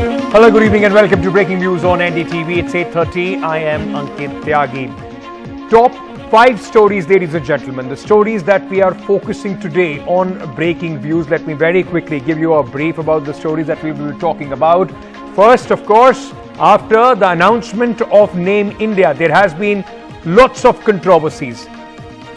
Hello, good evening and welcome to Breaking News on NDTV. It's 8:30. I am Untitled Chapter. Top 5 stories, ladies and gentlemen. The stories that we are focusing today on Breaking Views. Let me very quickly give you a brief about the stories that we will be talking about. First, of course, after the announcement of name India, there has been lots of controversies.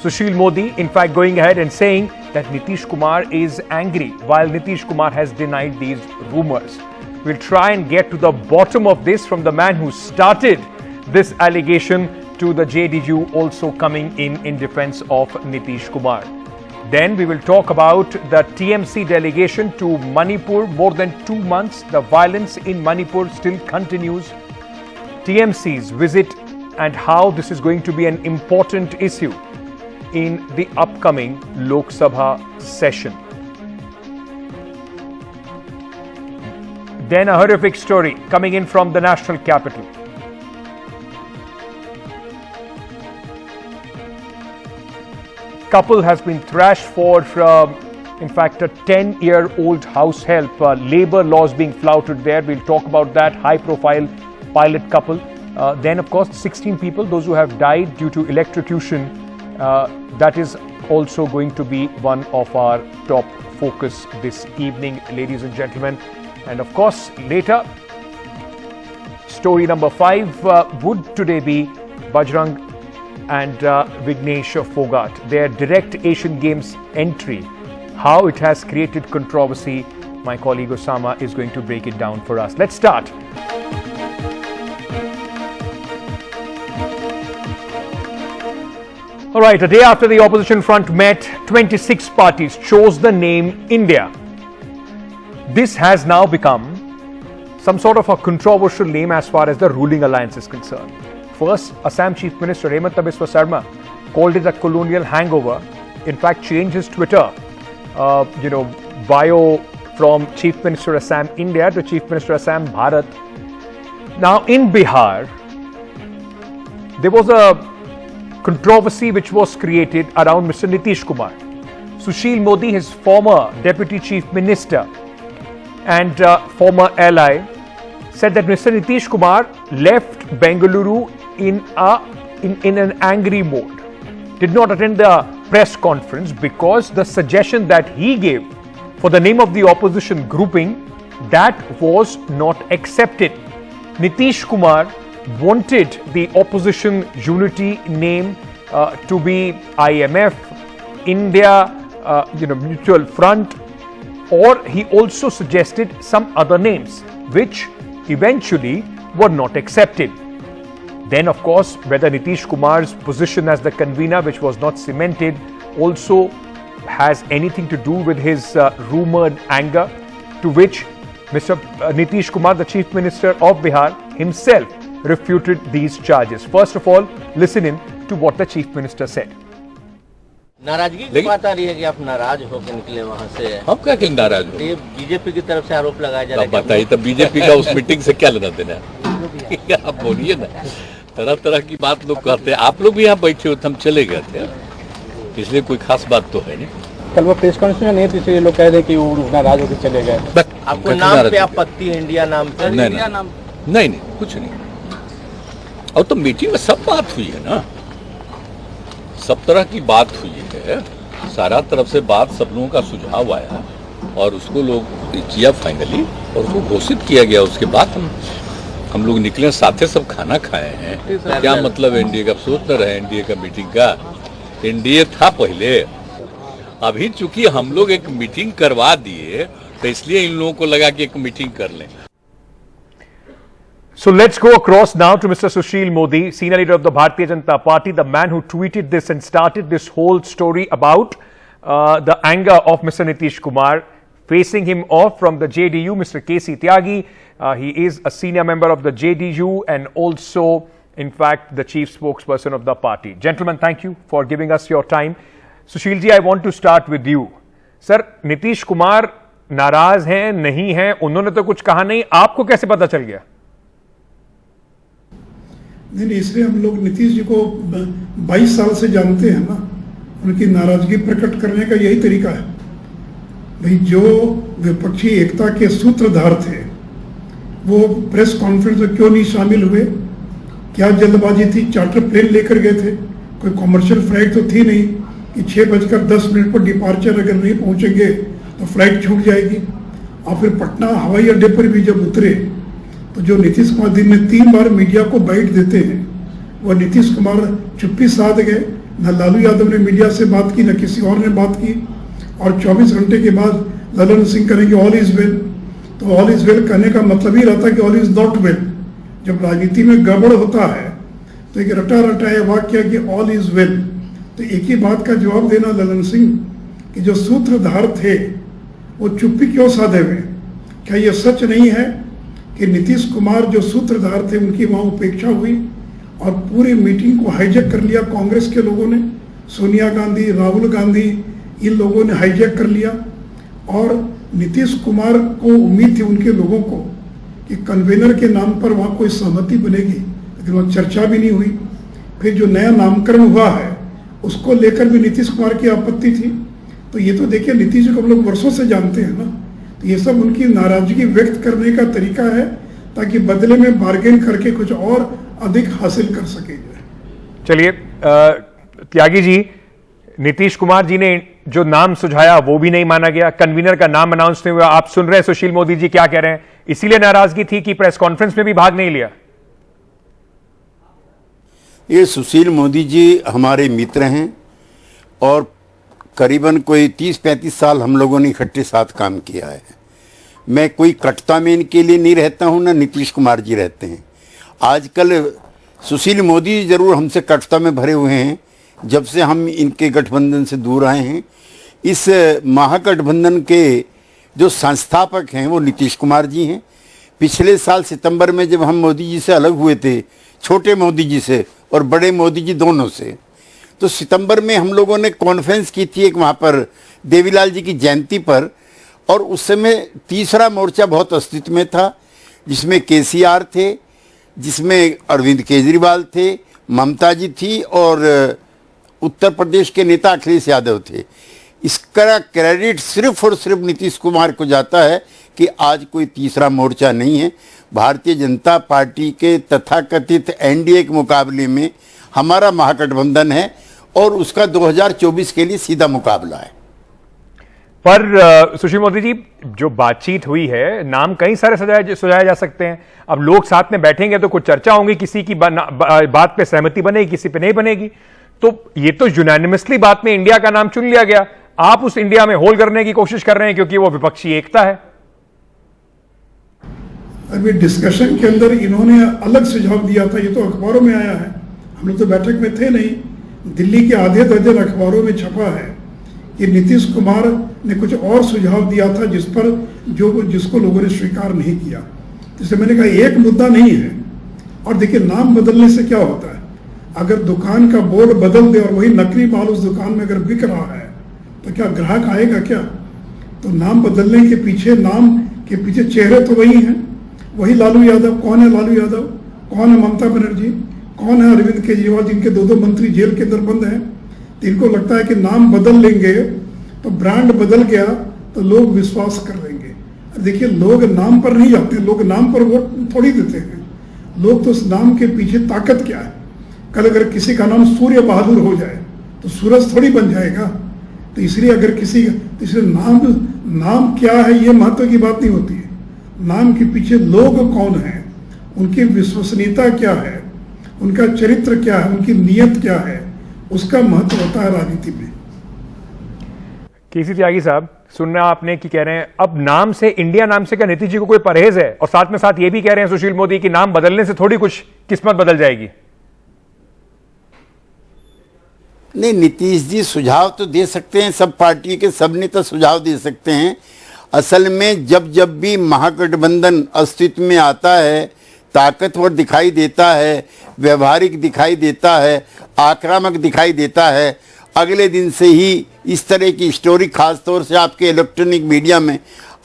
Sushil Modi, in fact, going ahead and saying that Nitish Kumar is angry, while Nitish Kumar has denied these rumors. We'll try and get to the bottom of this from the man who started this allegation to the JDU also coming in defense of Nitish Kumar. Then we will talk about the TMC delegation to Manipur. More than 2 months, the violence in Manipur still continues. TMC's visit and how this is going to be an important issue in the upcoming Lok Sabha session. Then a horrific story coming in from the national capital. Couple has been thrashed for, in fact, a 10-year-old house help. Labor laws being flouted there. We'll talk about that. High-profile pilot couple. Then, of course, 16 people, those who have died due to electrocution. That is also going to be one of our top focus this evening, ladies and gentlemen. And of course, later, story number 5 would today be Bajrang and Vignesh Fogart. Their direct Asian Games entry, how it has created controversy. My colleague Osama is going to break it down for us. Let's start. All right, a day after the opposition front met, 26 parties chose the name India. This has now become some sort of a controversial name as far as the ruling alliance is concerned. First, Assam Chief Minister Hemanta Biswa Sarma called it a colonial hangover. In fact, changed his Twitter, bio from Chief Minister Assam India to Chief Minister Assam Bharat. Now, in Bihar, there was a controversy which was created around Mr. Nitish Kumar. Sushil Modi, his former Deputy Chief Minister and former ally, said that Mr. Nitish Kumar left Bengaluru in an angry mode, did not attend the press conference because the suggestion that he gave for the name of the opposition grouping, that was not accepted. Nitish Kumar wanted the opposition unity name to be IMF, India, Mutual Front, or he also suggested some other names which eventually were not accepted. Then, of course, whether Nitish Kumar's position as the convener, which was not cemented, also has anything to do with his rumored anger, to which Mr. Nitish Kumar, the Chief Minister of Bihar, himself refuted these charges. First of all, listen in to what the Chief Minister said. नाराजगी की बात आ रही है कि आप नाराज होकर निकले वहाँ से। हम क्या कहेंगे नाराज हो? ये बीजेपी की तरफ से आरोप लगाया जा रहा है। बताइए तब बीजेपी का उस मीटिंग से क्या लेना देना है? आप बोलिए ना, तरह तरह की बात लोग कहते हैं। आप लोग भी यहाँ बैठे हो, हम चले गए थे, इसलिए कोई खास बात तो है नहीं। कल वो प्रेस कॉन्फ्रेंस में नहीं थी, इसलिए लोग कह रहे कि वो नाराज होकर चले गए। आपको नाम पे आपत्ति है? इंडिया नाम पे? नहीं, कुछ नहीं। और तो मीटिंग में सब बात हुई है ना, सब तरह की बात हुई है, सारा तरफ से बात, सब लोगों का सुझाव आया और उसको लोग किया फाइनली और उसको घोषित किया गया। उसके बाद हम लोग निकले, साथे सब खाना खाए हैं। क्या मतलब एनडीए का? सोच न रहे एनडीए का मीटिंग का। एनडीए था पहले, अभी चूंकि हम लोग एक मीटिंग करवा दिए तो इसलिए इन लोगों को लगा कि एक मीटिंग कर लें। So let's go across now to Mr. Sushil Modi, senior leader of the Bharatiya Janata Party, the man who tweeted this and started this whole story about the anger of Mr. Nitish Kumar. Facing him off from the JDU, Mr. KC Tyagi. He is a senior member of the JDU and also, in fact, the chief spokesperson of the party. Gentlemen, thank you for giving us your time. Sushil ji, I want to start with you. Sir, Nitish Kumar नाराज हैं, नहीं हैं, उन्होंने तो कुछ कहा नहीं, आपको कैसे पता चल गया? नहीं, इसलिए हम लोग नीतीश जी को 22 साल से जानते हैं ना, उनकी नाराजगी प्रकट करने का यही तरीका है। भाई जो विपक्षी एकता के सूत्रधार थे, वो प्रेस कॉन्फ्रेंस में क्यों नहीं शामिल हुए? क्या जल्दबाजी थी? चार्टर प्लेन लेकर गए थे, कोई कॉमर्शियल फ्लाइट तो थी नहीं कि 6:10 पर डिपार्चर अगर नहीं पहुंचेंगे तो फ्लाइट छूट जाएगी। और फिर पटना हवाई अड्डे पर भी जब उतरे तो जो नीतीश कुमार दिन में 3 बार मीडिया को बाइट देते हैं, वो नीतीश कुमार चुप्पी साध गए। न लालू यादव ने मीडिया से बात की, न किसी और ने बात की। और 24 घंटे के बाद ललन सिंह करेंगे ऑल इज वेल। तो ऑल इज वेल कहने का मतलब ही रहता कि ऑल इज नॉट वेल। जब राजनीति में गड़बड़ होता है तो एक रटा रटाया वाक्य कि ऑल इज वेल, तो एक ही बात का जवाब देना ललन सिंह कि जो सूत्रधार थे वो चुप्पी क्यों साधे हुए? क्या ये सच नहीं है कि नीतीश कुमार जो सूत्रधार थे उनकी वहां उपेक्षा हुई और पूरी मीटिंग को हाईजैक कर लिया कांग्रेस के लोगों ने? सोनिया गांधी, राहुल गांधी, इन लोगों ने हाईजैक कर लिया। और नीतीश कुमार को उम्मीद थी उनके लोगों को कि कन्वेनर के नाम पर वहां कोई सहमति बनेगी, लेकिन वहां चर्चा भी नहीं हुई। फिर जो नया नामकरण हुआ है उसको लेकर भी नीतीश कुमार की आपत्ति थी। तो ये तो देखिए नीतीश जी को हम लोग वर्षों से जानते हैं ना, तो ये सब उनकी नाराजगी व्यक्त करने का तरीका है ताकि बदले में बार्गेन करके कुछ और अधिक हासिल कर सके। चलिए त्यागी जी, नीतीश कुमार जी ने जो नाम सुझाया वो भी नहीं माना गया, कन्वीनर का नाम अनाउंस नहीं हुआ। आप सुन रहे हैं सुशील मोदी जी क्या कह रहे हैं, इसीलिए नाराजगी थी कि प्रेस कॉन्फ्रेंस में भी भाग नहीं लिया? ये सुशील मोदी जी हमारे मित्र हैं और करीबन कोई 30-35 साल हम लोगों ने इकट्ठे साथ काम किया है। मैं कोई कटता में इनके लिए नहीं रहता हूं, ना नीतीश कुमार जी रहते हैं। आजकल सुशील मोदी जरूर हमसे कटता में भरे हुए हैं जब से हम इनके गठबंधन से दूर आए हैं। इस महागठबंधन के जो संस्थापक हैं वो नीतीश कुमार जी हैं। पिछले साल सितंबर में जब हम मोदी जी से अलग हुए थे, छोटे मोदी जी से और बड़े मोदी जी दोनों से, तो सितंबर में हम लोगों ने कॉन्फ्रेंस की थी एक वहाँ पर देवीलाल जी की जयंती पर, और उस समय तीसरा मोर्चा बहुत अस्तित्व में था जिसमें KCR थे, जिसमें अरविंद केजरीवाल थे, ममता जी थी और उत्तर प्रदेश के नेता अखिलेश यादव थे। इसका क्रेडिट सिर्फ और सिर्फ नीतीश कुमार को जाता है कि आज कोई तीसरा मोर्चा नहीं है। भारतीय जनता पार्टी के तथाकथित NDA के मुकाबले में हमारा महागठबंधन है और उसका 2024 के लिए सीधा मुकाबला है। पर सुशील मोदी जी, जो बातचीत हुई है, नाम कई सारे सुझाए जा सकते हैं। अब लोग साथ में बैठेंगे तो कुछ चर्चा होगी, किसी की बात पे सहमति बनेगी, किसी पे नहीं बनेगी। तो ये तो यूनानिमसली बात में इंडिया का नाम चुन लिया गया। आप उस इंडिया में होल करने की कोशिश कर रहे हैं क्योंकि वो विपक्षी एकता है। अभी डिस्कशन के अंदर इन्होंने अलग सुझाव दिया था, ये तो अखबारों में आया है, हम लोग तो बैठक में थे नहीं। दिल्ली के आधे दर्जन अखबारों में छपा है कि नीतीश कुमार ने कुछ और सुझाव दिया था जिसको लोगों ने स्वीकार नहीं किया। जिससे मैंने कहा एक मुद्दा नहीं है। और देखिए, नाम बदलने से क्या होता है? अगर दुकान का बोर्ड बदल दे और वही नकली माल उस दुकान में अगर बिक रहा है तो क्या ग्राहक आएगा क्या? तो नाम बदलने के पीछे, नाम के पीछे चेहरे तो वही हैं, वही लालू यादव। कौन है लालू यादव? कौन है ममता बनर्जी? कौन है अरविंद केजरीवाल, जिनके 2-2 मंत्री जेल के अंदर बंद हैं? तो इनको लगता है कि नाम बदल लेंगे तो ब्रांड बदल गया तो लोग विश्वास कर लेंगे। देखिए, लोग नाम पर नहीं जाते, लोग नाम पर वोट थोड़ी देते हैं। लोग तो उस नाम के पीछे ताकत क्या है। कल अगर किसी का नाम सूर्य बहादुर हो जाए तो सूरज थोड़ी बन जाएगा। तो इसलिए अगर किसी इसलिए नाम क्या है ये महत्व की बात नहीं होती है। नाम के पीछे लोग कौन हैं, उनकी विश्वसनीयता क्या है, उनका चरित्र क्या है, उनकी नीयत क्या है, उसका महत्व होता है राजनीति में। केसी त्यागी साहब, सुनना आपने कि कह रहे हैं अब नाम से, इंडिया नाम से क्या नीतीश जी को कोई परहेज है? और साथ में साथ ये भी कह रहे हैं सुशील मोदी कि नाम बदलने से थोड़ी कुछ किस्मत बदल जाएगी। नहीं, नीतीश जी सुझाव तो दे सकते हैं, सब पार्टी के सब नेता सुझाव दे सकते हैं। असल में जब जब भी महागठबंधन अस्तित्व में आता है, ताकतवर दिखाई देता है, व्यवहारिक दिखाई देता है, आक्रामक दिखाई देता है, अगले दिन से ही इस तरह की स्टोरी, खासतौर से आपके इलेक्ट्रॉनिक मीडिया में,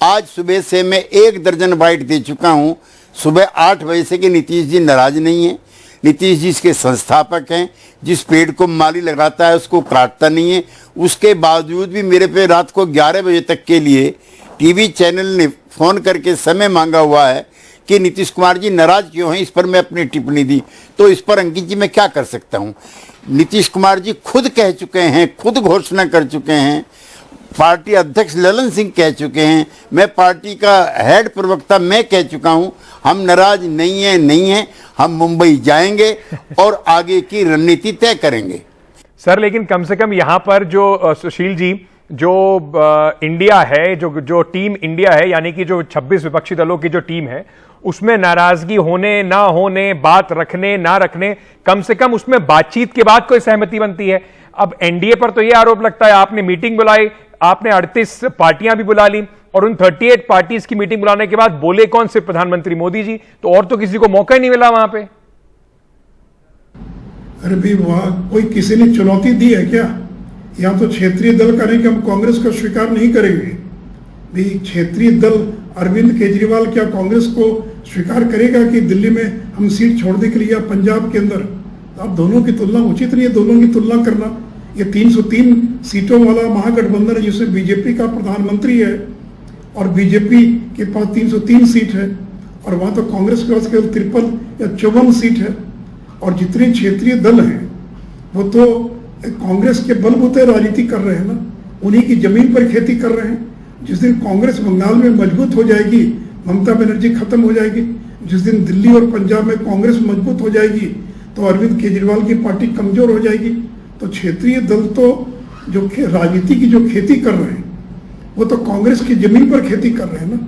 आज सुबह से मैं 1 दर्जन बाइट दे चुका हूँ। सुबह 8 बजे से कि नीतीश जी नाराज नहीं हैं, नीतीश जी इसके संस्थापक हैं, जिस पेड़ को माली लगाता है उसको काटता नहीं है। उसके बावजूद भी मेरे पे रात को 11 बजे तक के लिए टीवी चैनल ने फ़ोन करके समय मांगा हुआ है कि नीतीश कुमार जी नाराज क्यों हैं, इस पर मैं अपनी टिप्पणी दी। तो इस पर अंकित जी मैं क्या कर सकता हूं? नीतीश कुमार जी खुद कह चुके हैं, खुद घोषणा कर चुके हैं, पार्टी अध्यक्ष ललन सिंह कह चुके हैं, मैं पार्टी का हेड प्रवक्ता मैं कह चुका हूं, हम नाराज नहीं है, हम मुंबई जाएंगे और आगे की रणनीति तय करेंगे। सर लेकिन कम से कम यहां पर जो सुशील जी, जो इंडिया है, जो टीम इंडिया है, यानी कि जो 26 विपक्षी दलों की जो टीम है, उसमें नाराजगी होने ना होने, बात रखने ना रखने, कम से कम उसमें बातचीत के बाद कोई सहमति बनती है। अब एनडीए पर तो यह आरोप लगता है आपने मीटिंग बुलाई, आपने 38 पार्टियां भी बुला ली और उन 38 पार्टीज की मीटिंग बुलाने के बाद बोले कौन? सिर्फ प्रधानमंत्री मोदी जी, तो और तो किसी को मौका ही नहीं मिला वहां पे। अरे भाई वहां कोई किसी ने चुनौती दी है क्या? यहाँ तो क्षेत्रीय दल करें कि हम कांग्रेस को स्वीकार नहीं करेंगे। भी क्षेत्रीय दल अरविंद केजरीवाल क्या कांग्रेस को स्वीकार करेगा कि दिल्ली में हम सीट छोड़ने के लिए या पंजाब के अंदर? आप दोनों की तुलना उचित नहीं है, दोनों की तुलना करना। ये 303 सीटों वाला महागठबंधन है जिसमें बीजेपी का प्रधानमंत्री है और बीजेपी के पास 303 सीट है और वहां तो कांग्रेस के पास केवल 53 या 54 सीट है। और जितने क्षेत्रीय दल हैं वो तो कांग्रेस के बलबूते राजनीति कर रहे हैं ना, उन्हीं की जमीन पर खेती कर रहे हैं। जिस दिन कांग्रेस बंगाल में मजबूत हो जाएगी, ममता बनर्जी खत्म हो जाएगी, जिस दिन दिल्ली और पंजाब में कांग्रेस मजबूत हो जाएगी तो अरविंद केजरीवाल की पार्टी कमजोर हो जाएगी। तो क्षेत्रीय दल तो जो राजनीति की जो खेती कर रहे हैं वो तो कांग्रेस की जमीन पर खेती कर रहे हैं ना।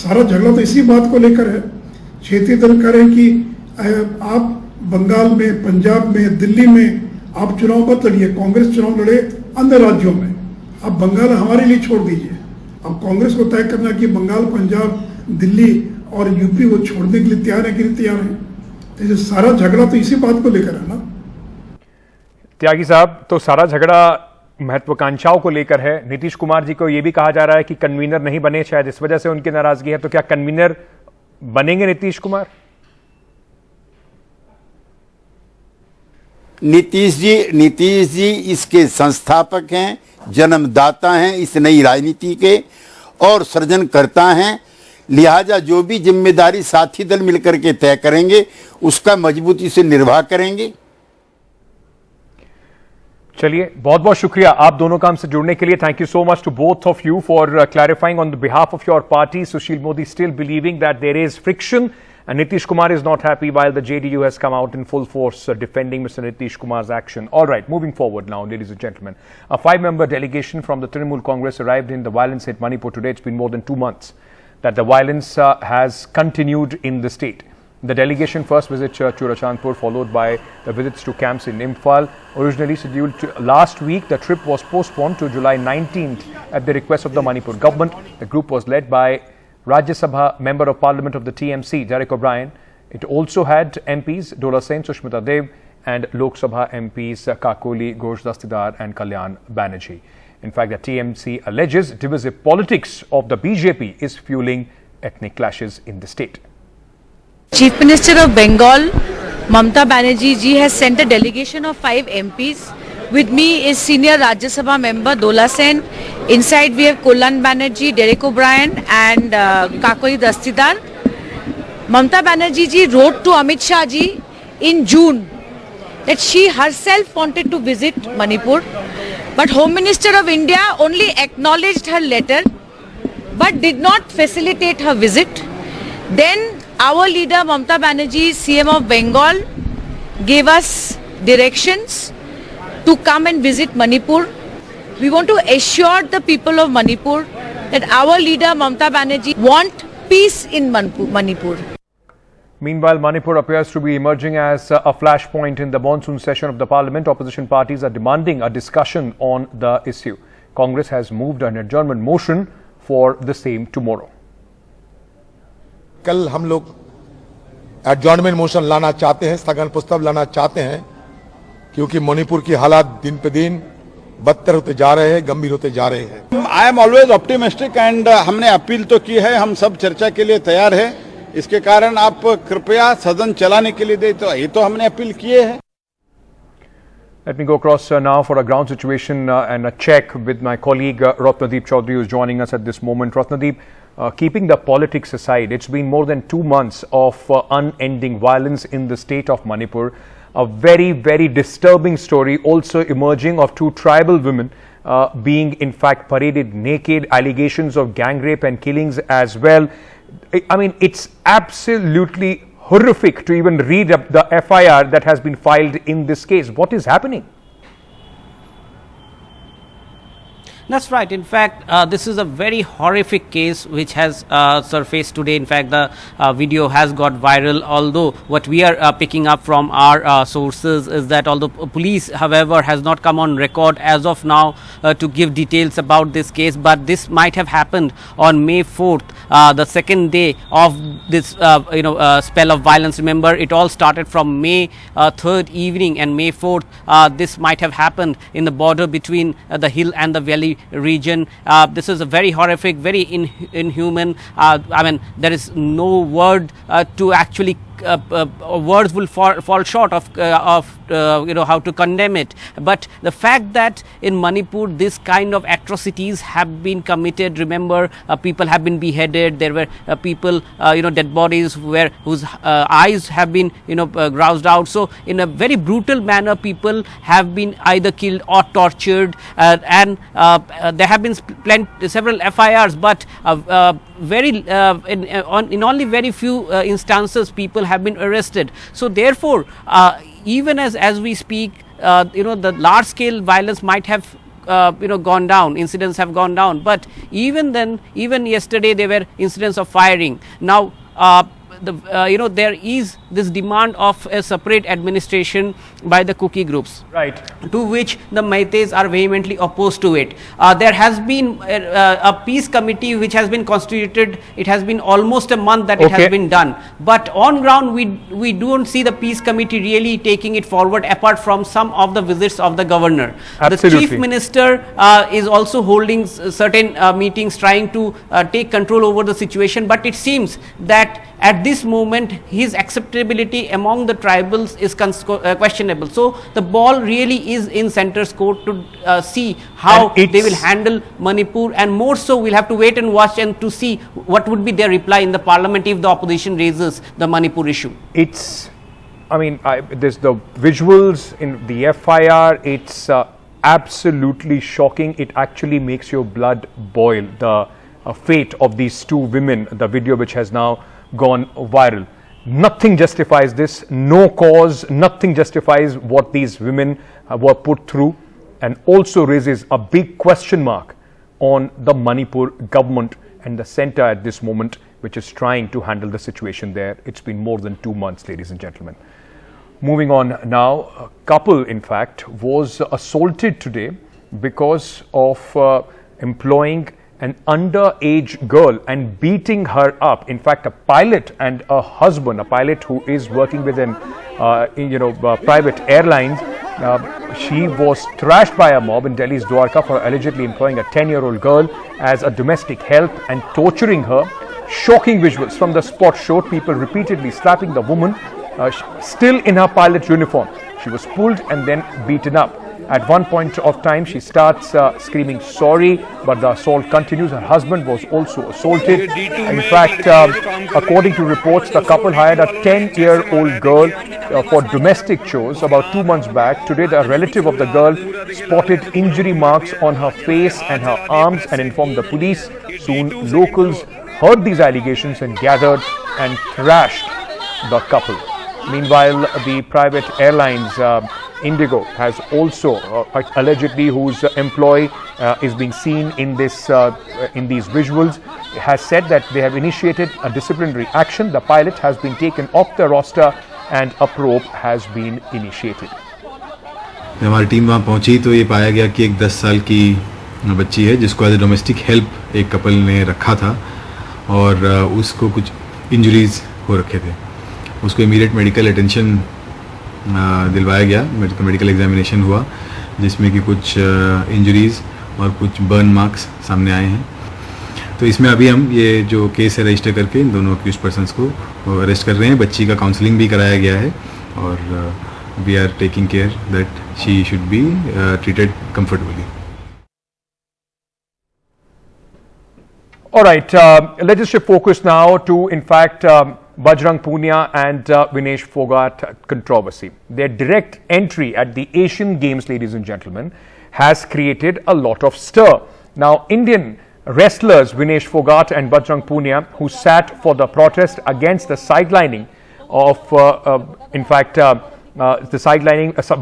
सारा झगड़ा तो इसी बात को लेकर है। क्षेत्रीय दल कह रहे हैं कि आप बंगाल में, पंजाब में, दिल्ली में आप चुनाव मत लड़िए, कांग्रेस चुनाव लड़े अन्य राज्यों में, आप बंगाल हमारे लिए छोड़ दीजिए। अब कांग्रेस को तय करना कि बंगाल, पंजाब, दिल्ली और यूपी वो छोड़ने के लिए तैयार है कि नहीं तैयार है। तो सारा झगड़ा तो इसी बात को लेकर है ना। त्यागी साहब, तो सारा झगड़ा महत्वाकांक्षाओं को लेकर है। नीतीश कुमार जी को यह भी कहा जा रहा है कि कन्वीनर नहीं बने, शायद इस वजह से उनकी नाराजगी है। तो क्या कन्वीनर बनेंगे नीतीश कुमार? नीतीश जी इसके संस्थापक हैं, जन्मदाता हैं इस नई राजनीति के और सृजनकर्ता हैं। लिहाजा जो भी जिम्मेदारी साथी दल मिलकर के तय करेंगे उसका मजबूती से निर्वाह करेंगे। चलिए, बहुत बहुत शुक्रिया आप दोनों का हमसे जुड़ने के लिए। Thank you so much to both of you for clarifying on the behalf of your party. Sushil Modi still believing that there is friction and Nitish Kumar is not happy, while the JDU has come out in full force defending Mr. Nitish Kumar's action. All right, moving forward now, ladies and gentlemen. A 5-member delegation from the Trinamool Congress arrived in the violence-hit Manipur today. It's been more than 2 months that the violence has continued in the state. The delegation first visits Churachandpur, followed by the visits to camps in Imphal. Originally scheduled last week, the trip was postponed to July 19th at the request of the Manipur government. The group was led by Rajya Sabha Member of Parliament of the TMC, Derek O'Brien. It also had MPs Dola Sen, Sushmita Dev, and Lok Sabha MPs Kakoli, Ghosh Dastidar, and Kalyan Banerjee. In fact, the TMC alleges divisive politics of the BJP is fueling ethnic clashes in the state. Chief Minister of Bengal, Mamata Banerjee ji, has sent a delegation of 5 MPs. With me is senior Rajya Sabha member Dola Sen. Inside we have Kalyan Banerjee, Derek O'Brien and Kakoli Dastidar. Mamata Banerjee ji wrote to Amit Shah ji in June that she herself wanted to visit Manipur, but Home Minister of India only acknowledged her letter but did not facilitate her visit. Then our leader Mamata Banerjee, CM of Bengal, gave us directions to come and visit Manipur. We want to assure the people of Manipur that our leader Mamata Banerjee want peace in Manipur. Meanwhile, Manipur appears to be emerging as a flashpoint in the monsoon session of the parliament. Opposition parties are demanding a discussion on the issue. Congress has moved an adjournment motion for the same tomorrow. कल हम लोग adjournment motion लाना चाहते हैं, स्थगन प्रस्ताव लाना चाहते हैं, क्योंकि मणिपुर की हालात दिन पे दिन बदतर होते जा रहे हैं, गंभीर होते जा रहे हैं। I am always optimistic and हमने अपील तो की है, हम सब चर्चा के लिए तैयार है। इसके कारण आप कृपया सदन चलाने के लिए दे, तो ये तो हमने अपील किए है। Let me go across now for a ground situation and a check with my colleague Ratnadeep Chaudhary, who is joining us at this moment. Ratnadeep, keeping the politics aside, it's been more than 2 months of unending violence in the state of Manipur. A very, very disturbing story also emerging of 2 tribal women being in fact paraded naked, allegations of gang rape and killings as well. I mean, it's absolutely horrific to even read up the FIR that has been filed in this case. What is happening? That's right. In fact, this is a very horrific case which has surfaced today. In fact, the video has got viral, although what we are picking up from our sources is that although police, however, has not come on record as of now to give details about this case, but this might have happened on May 4th, the second day of this spell of violence. Remember, it all started from May 3rd evening, and May 4th, this might have happened in the border between the hill and the valley region. This is a very horrific, very inhuman. I mean, there is no word to actually words will fall short of how to condemn it. But the fact that in Manipur this kind of atrocities have been committed, remember, people have been beheaded, there were people, dead bodies whose eyes have been groused out. So in a very brutal manner, people have been either killed or tortured, and there have been several FIRs, but in only very few instances people have been arrested. So therefore, even as we speak, the large scale violence might have gone down, incidents have gone down, but even then, even yesterday there were incidents of firing. Now there is this demand of a separate administration by the Kuki groups, right, to which the Meiteis are vehemently opposed to it. There has been a peace committee which has been constituted. It has been almost a month that it has been done, but on ground we don't see the peace committee really taking it forward, apart from some of the visits of the governor. Absolutely. The chief minister is also holding certain meetings, trying to take control over the situation, but it seems that at this moment his acceptability among the tribals is questionable. So the ball really is in centre's court to see how they will handle Manipur, and more so we'll have to wait and watch and to see what would be their reply in the parliament if the opposition raises the Manipur issue. There's the visuals in the FIR. It's absolutely shocking. It actually makes your blood boil. The fate of these 2 women, the video which has now gone viral. Nothing justifies this, no cause, nothing justifies what these women were put through, and also raises a big question mark on the Manipur government and the centre at this moment, which is trying to handle the situation there. It's been more than 2 months, ladies and gentlemen. Moving on now, a couple in fact was assaulted today because of employing an underage girl and beating her up. In fact, a pilot and a husband, a pilot who is working with an private airlines, she was thrashed by a mob in Delhi's Dwarka for allegedly employing a 10-year-old girl as a domestic help and torturing her. Shocking visuals from the spot showed people repeatedly slapping the woman still in her pilot uniform. She was pulled and then beaten up. At one point of time, she starts screaming sorry, but the assault continues. Her husband was also assaulted. In fact, according to reports, the couple hired a 10-year-old girl for domestic chores about 2 months back. Today, the relative of the girl spotted injury marks on her face and her arms and informed the police. Soon, locals heard these allegations and gathered and thrashed the couple. Meanwhile, the private airlines I.N.D.I.A has also allegedly, whose employee is being seen in this in these visuals, has said that they have initiated a disciplinary action. The pilot has been taken off the roster and a probe has been initiated. जब हमारी team वहाँ पहुँची तो ये पाया गया कि एक 10 साल की बच्ची है जिसको एज ए डोमेस्टिक हेल्प एक कपल ने रखा था और उसको कुछ इंजरीज हो रखे थे. उसको इमीडिएट मेडिकल अटेंशन दिलवाया गया. मेडिकल एग्जामिनेशन हुआ जिसमें कि कुछ इंजरीज और कुछ बर्न मार्क्स सामने आए हैं. तो इसमें अभी हम ये जो केस है रजिस्टर करके इन दोनों अक्यूज पर्सनस को अरेस्ट कर रहे हैं. बच्ची का काउंसलिंग भी कराया गया है और we are taking care that she should be treated comfortably. All right, let's just shift focus now to, in fact, Bajrang Punia and Vinesh Fogart controversy. Their direct entry at the Asian Games, ladies and gentlemen, has created a lot of stir. Now, Indian wrestlers Vinesh Fogart and Bajrang Punia, who sat for the protest against the sidelining of,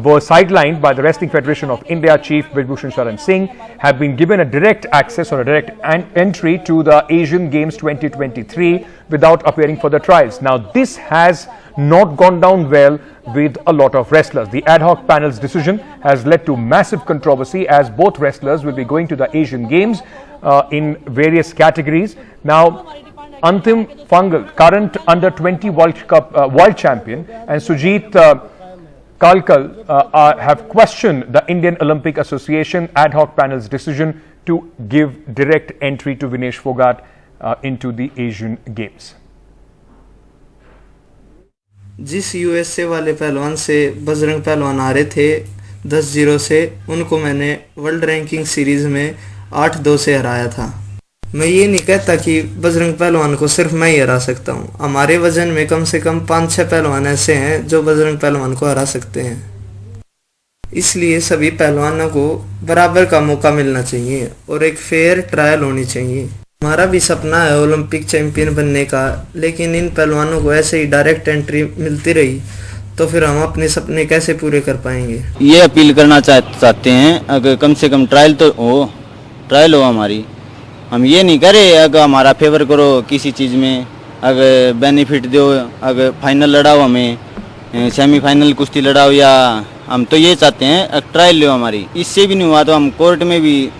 were sidelined by the Wrestling Federation of India Chief Vibhushan Sharan Singh, have been given a direct access or a direct entry to the Asian Games 2023 without appearing for the trials. Now, this has not gone down well with a lot of wrestlers. The ad hoc panel's decision has led to massive controversy, as both wrestlers will be going to the Asian Games in various categories. Now, Antim Fangal, current under-20 world champion, and Sujit Kalkal have questioned the Indian Olympic Association ad hoc panel's decision to give direct entry to Vinesh Fogart into the Asian Games. जिस USA वाले पहलवान से बजरंग पहलवान आ रहे थे 10-0 से, उनको मैंने वर्ल्ड रैंकिंग सीरीज में 8-2 से हराया था। मैं ये नहीं कहता कि बजरंग पहलवान को सिर्फ मैं ही हरा सकता हूँ। हमारे वजन में कम से कम 5-6 पहलवान ऐसे हैं जो बजरंग पहलवान को हरा सकते हैं। इसलिए सभी पहलवानों को बराबर का मौका मिलना चाहिए और एक फेयर ट्रायल होनी चाहिए। हमारा भी सपना है ओलंपिक चैंपियन बनने का, लेकिन इन पहलवानों को ऐसे ही डायरेक्ट एंट्री मिलती रही तो फिर हम अपने सपने कैसे पूरे कर पाएंगे। ये अपील करना चाहते हैं, अगर कम से कम ट्रायल हो हमारी। हम ये नहीं करे अगर हमारा फेवर करो किसी चीज़ में, अगर बेनिफिट दो, अगर फाइनल लड़ाओ, हमें सेमीफाइनल कुश्ती लड़ाओ, या हम तो ये चाहते हैं ट्रायल लो हमारी। इससे भी नहीं हुआ तो हम कोर्ट में भी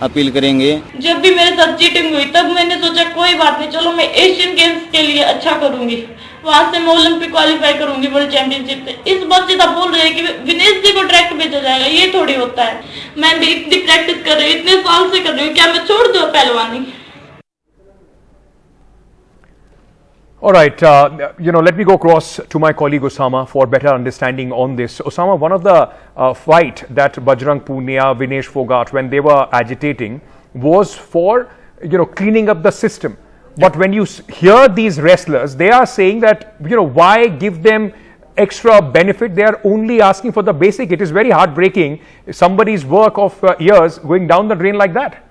अपील करेंगे। जब भी मेरे साथ चीटिंग हुई तब मैंने सोचा कोई बात नहीं, चलो मैं एशियन गेम्स के लिए अच्छा करूंगी, वहां से मैं ओलंपिक क्वालिफाई करूंगी वर्ल्ड चैंपियनशिप से। इस बात से बोल रहे हैं कि विनेश जी को डायरेक्ट भेजा जाएगा, ये थोड़ी होता है। मैं भी इतनी प्रैक्टिस कर रही हूँ, इतने साल से कर रही हूँ, क्या मैं छोड़ दूँ पहलवानी? All right, let me go across to my colleague Osama for better understanding on this. Osama, one of the fight that Bajrang Punia, Vinesh Fogart, when they were agitating, was for, cleaning up the system. But when you hear these wrestlers, they are saying that, why give them extra benefit? They are only asking for the basic. It is very heartbreaking, somebody's work of years going down the drain like that.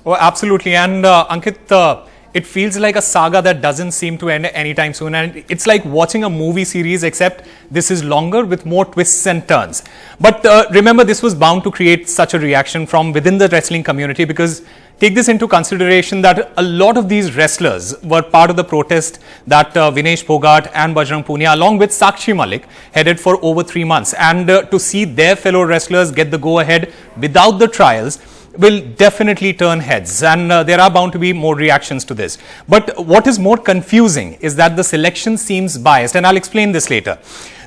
Oh, absolutely. And Ankit, it feels like a saga that doesn't seem to end anytime soon, and it's like watching a movie series, except this is longer with more twists and turns. But remember, this was bound to create such a reaction from within the wrestling community, because take this into consideration that a lot of these wrestlers were part of the protest that Vinesh Fogart and Bajrang Punia, along with Sakshi Malik, headed for over 3 months. And to see their fellow wrestlers get the go-ahead without the trials will definitely turn heads, and there are bound to be more reactions to this. But what is more confusing is that the selection seems biased, and I'll explain this later.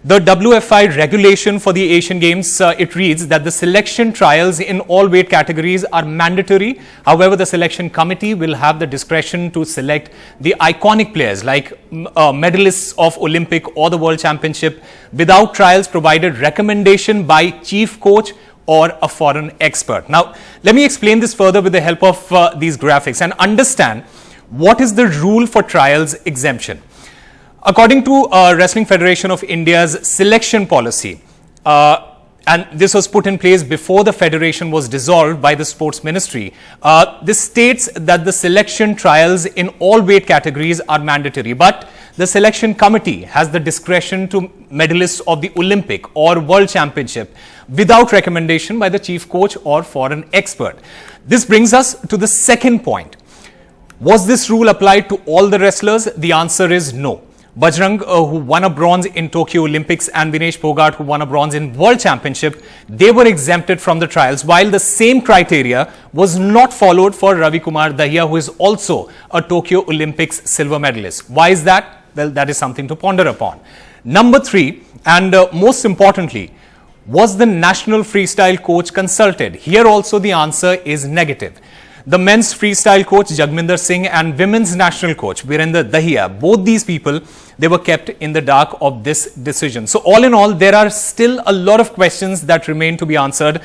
The WFI regulation for the Asian Games, it reads that the selection trials in all weight categories are mandatory. However, the selection committee will have the discretion to select the iconic players like medalists of Olympic or the World Championship without trials, provided recommendation by chief coach or a foreign expert. Now, let me explain this further with the help of these graphics and understand what is the rule for trials exemption. According to Wrestling Federation of India's selection policy, and this was put in place before the federation was dissolved by the Sports Ministry, this states that the selection trials in all weight categories are mandatory, but the selection committee has the discretion to medalists of the Olympic or World Championship without recommendation by the chief coach or foreign expert. This brings us to the second point. Was this rule applied to all the wrestlers? The answer is no. Bajrang, who won a bronze in Tokyo Olympics, and Vinesh Fogart, who won a bronze in World Championship, they were exempted from the trials, while the same criteria was not followed for Ravi Kumar Dahiya, who is also a Tokyo Olympics silver medalist. Why is that? Well, that is something to ponder upon. Number 3, and most importantly, was the national freestyle coach consulted? Here also the answer is negative. The men's freestyle coach Jagminder Singh and women's national coach Virender Dahiya, both these people, they were kept in the dark of this decision. So all in all, there are still a lot of questions that remain to be answered.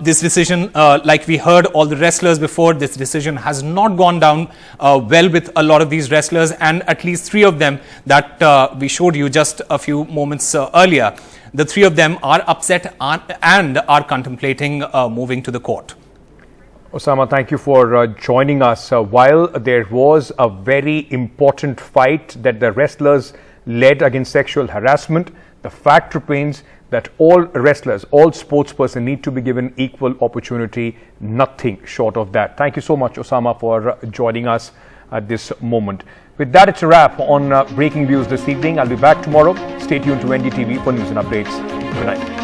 This decision, like we heard all the wrestlers before, this decision has not gone down well with a lot of these wrestlers, and at least 3 of them that we showed you just a few moments earlier. The 3 of them are upset and are contemplating moving to the court. Osama, thank you for joining us. While there was a very important fight that the wrestlers led against sexual harassment, the fact remains that all wrestlers, all sportspersons need to be given equal opportunity, nothing short of that. Thank you so much, Osama, for joining us at this moment. With that, it's a wrap on Breaking News this evening. I'll be back tomorrow. Stay tuned to NDTV for news and updates. Good night.